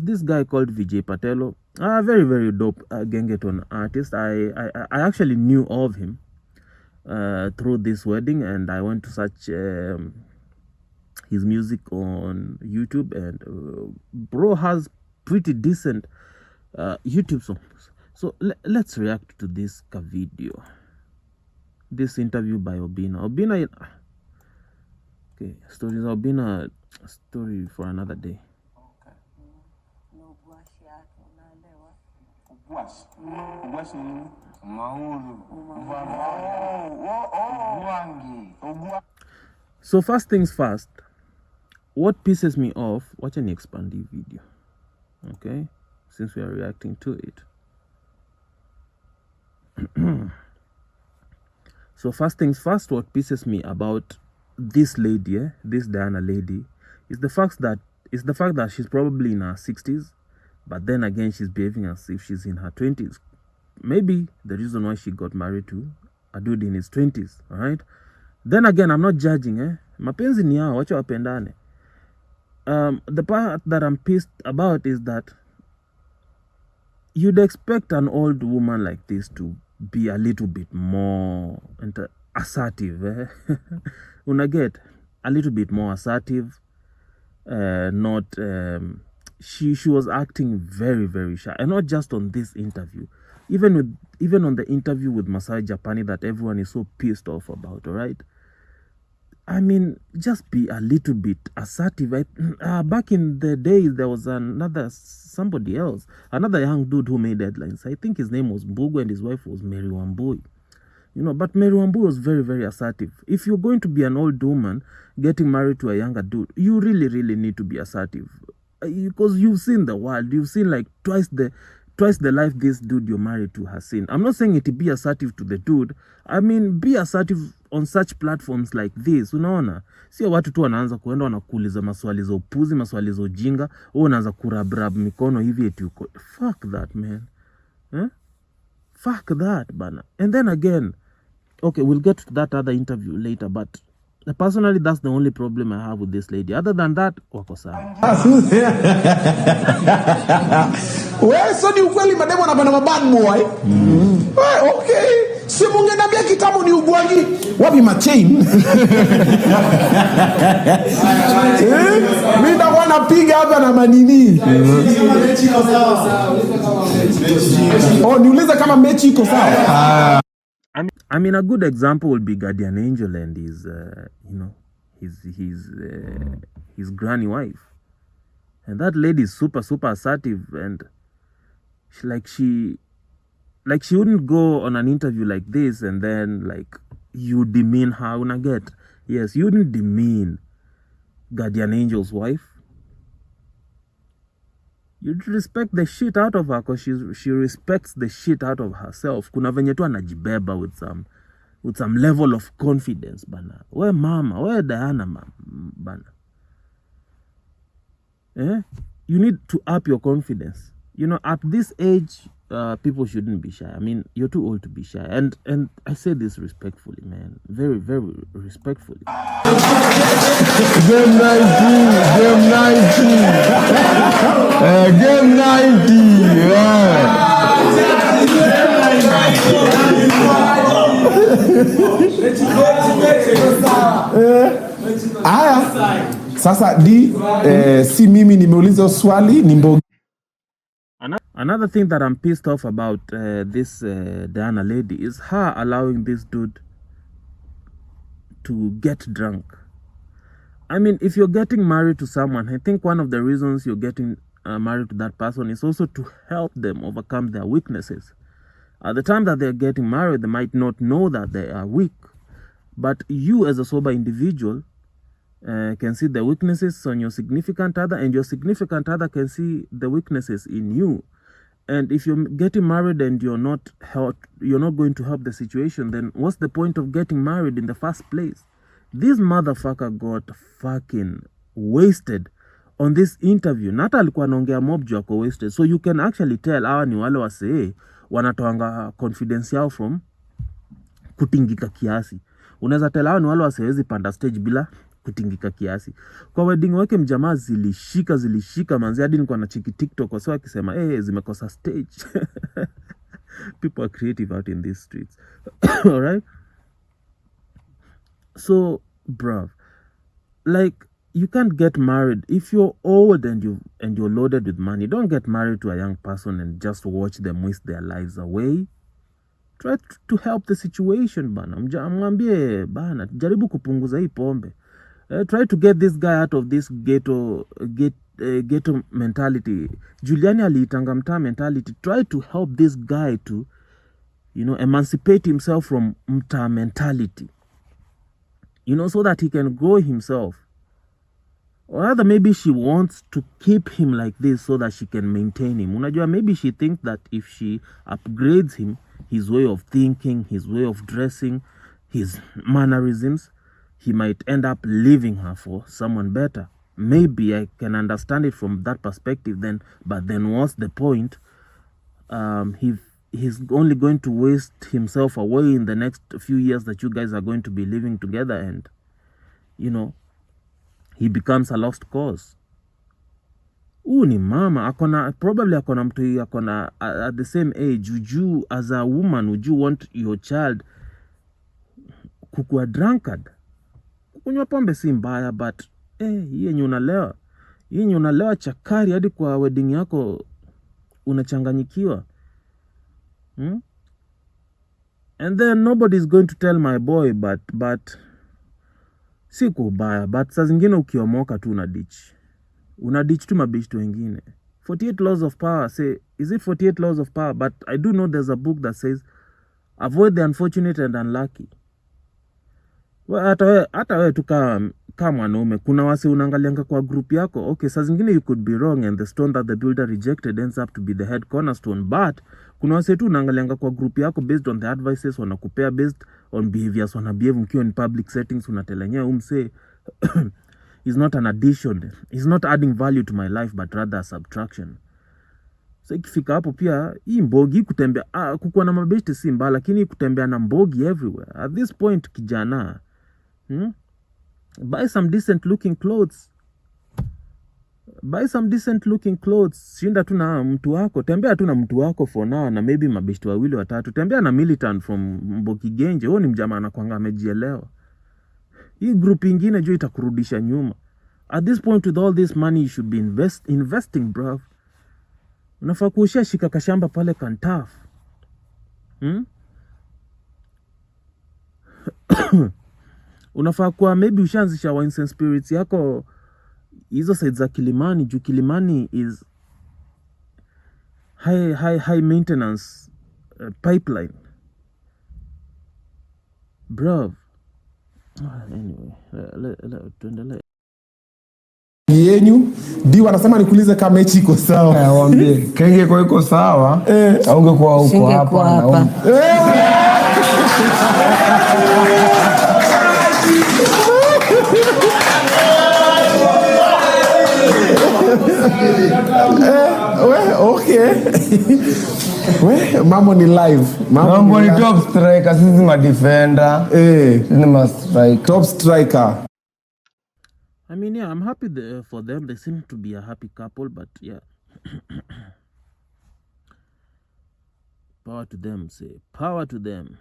This guy called VJ Patello, a very, very dope Ghetto artist. I actually knew of him through this wedding, and I went to search his music on YouTube, and bro has pretty decent YouTube songs. So let's react to this video, this interview by Obina. Okay, stories of Obina, story for another day. So first things first, what pisses me off, watch an expand the video, okay, since we are reacting to it. So first things first, what pisses me about this lady, this Diana lady, is the fact that she's probably in her 60s, but then again she's behaving as if she's in her 20s. Maybe the reason why she got married to a dude in his 20s, all right? Then again, I'm not judging, mapenzi ni yao, wacha wapendane. The part that I'm pissed about is that you'd expect an old woman like this to be a little bit more assertive, unaget, a little bit more assertive, not she was acting very, very shy, and not just on this interview, even on the interview with Masai Japani that everyone is so pissed off about, all right? I mean, just be a little bit assertive. Back in the days, there was somebody else, another young dude who made headlines. I think his name was Mbugu and his wife was Mary Wambui. You know, but Mary Wambui was very, very assertive. If you're going to be an old woman getting married to a younger dude, you really, really need to be assertive. Because you've seen the world. You've seen like twice the life this dude you're married to has seen. I'm not saying it to be assertive to the dude. I mean, be assertive on such platforms like this. Unaona? Sio watu tu wanaanza kuenda wanakuuliza maswali za upuzi, maswali za ujinga, au unaanza kurabrab mikono hivi eti uko. Fuck that, man. Fuck that, bana. And then again, okay, we'll get to that other interview later, but personally, that's the only problem I have with this lady. Other than that, wako sawa. Wewe so ni ukweli mademo na bana mabad boy. Wewe okay. Si mungenambia kitabu ni ugwangi. Wapi machain? Mimi ndakuwa napiga hapa na manini. Oh, niuliza kama mechi iko sawa. I mean, a good example would be Guardian Angel and his, his granny wife, and that lady is super, super assertive, and she wouldn't go on an interview like this and then like you demean her. Unaget? Yes, you wouldn't demean Guardian Angel's wife. You'd respect the shit out of her because she respects the shit out of herself. Kuna venye tu anajibeba with some level of confidence, bana. Where mama, where Diana, bana. You need to up your confidence. You know, at this age, people shouldn't be shy. I mean, you're too old to be shy. And I say this respectfully, man. Very, very respectfully. Game 90. Game 90. Aya. Sasa si mimi nimeuliza swali ni Mbogi. Another thing that I'm pissed off about this Diana lady is her allowing this dude to get drunk. I mean, if you're getting married to someone, I think one of the reasons you're getting married to that person is also to help them overcome their weaknesses. At the time that they're getting married, they might not know that they are weak. But you as a sober individual can see the weaknesses on your significant other, and your significant other can see the weaknesses in you. And if you're getting married and you're not going to help the situation, then what's the point of getting married in the first place? This motherfucker got fucking wasted on this interview. Nata alikuwa anaongea mob juu ako wasted. So you can actually tell hawa ni wale wasee wanatoanga confidence yao from kutingika kiasi. Unaweza tell hawa ni wale wasewezi panda stage bila kutingika kiasi. Kwa wedding wake mjamaa zilishika manzi, hadi nilikuwa na cheki TikTok kwa sababu akisema zimekosa stage. People are creative out in these streets. All right? So, bruv, like, you can't get married if you're old and you're loaded with money. Don't get married to a young person and just watch them waste their lives away. Try to help the situation bana. Mwambie bana, jaribu kupunguza hii pombe. Try to get this guy out of this ghetto mentality. Juliani aliitanga mtaa mentality. Try to help this guy to, emancipate himself from mtaa mentality. So that he can grow himself. Or rather, maybe she wants to keep him like this so that she can maintain him. Unajua, maybe she thinks that if she upgrades him, his way of thinking, his way of dressing, his mannerisms, he might end up leaving her for someone better. Maybe I can understand it from that perspective then, but then what's the point? He's only going to waste himself away in the next few years that you guys are going to be living together, and, he becomes a lost cause. Ni mama, probably akona mtu akona at the same age. Would you, as a woman, would you want your child kukua drunkard? Kunywa pombe si mbaya, but hii yenye unalewa chakari hadi kwa wedding yako unachanganyikiwa. And then nobody's going to tell my boy, but si kubaya, but saa zingine ukiomoka tu unaditch tu mabishtu wengine. 48 laws of power, say, is it 48 laws of power? But I do know there's a book that says avoid the unfortunate and unlucky. Hata we tu kama mwanaume, kuna wase unaangalianga kwa group yako. Okay, saa zingine you could be wrong and the stone that the builder rejected ends up to be the head cornerstone, but kuna wase tu unaangalianga kwa group yako based on the advices wanakupea, based on behaviors wanabehave mkiwa in public settings. Unatelengea umse is not an addition, is not adding value to my life, but rather a subtraction. So ikifika hapo pia hii mbogi kutembea, kukuwa na mabeshte si mbaya, lakini kutembea na mbogi everywhere at this point, kijana, buy some decent looking clothes. Shinda tu na mtu wako, tembea tu na mtu wako for now, na maybe mabeshte wawili watatu. Tembea na militant from Mboki Genje. Ni mjamaa anakuanga amejielewa. Hii group ingine jo itakurudisha nyuma. At this point, with all this money, you should be investing, bro. Unafaa kuushia shika kashamba pale Kantaf. Unafaa kuwa maybe ushaanzisha wines and spirits yako hizo sides za Kilimani. Juu Kilimani is high maintenance pipeline, bro. Anyway, tuendelee. Yenyu di wanasema nikuulize kama mechi iko sawa. Waambie kenge kwa iko sawa, aungekuwa huko hapa. Okay. Mambo ni live. Mambo ni top striker, sisi ma defender. Sisi ma striker. Top striker. I mean, yeah, I'm happy for them. They seem to be a happy couple, but yeah. Power to them, say. Power to them.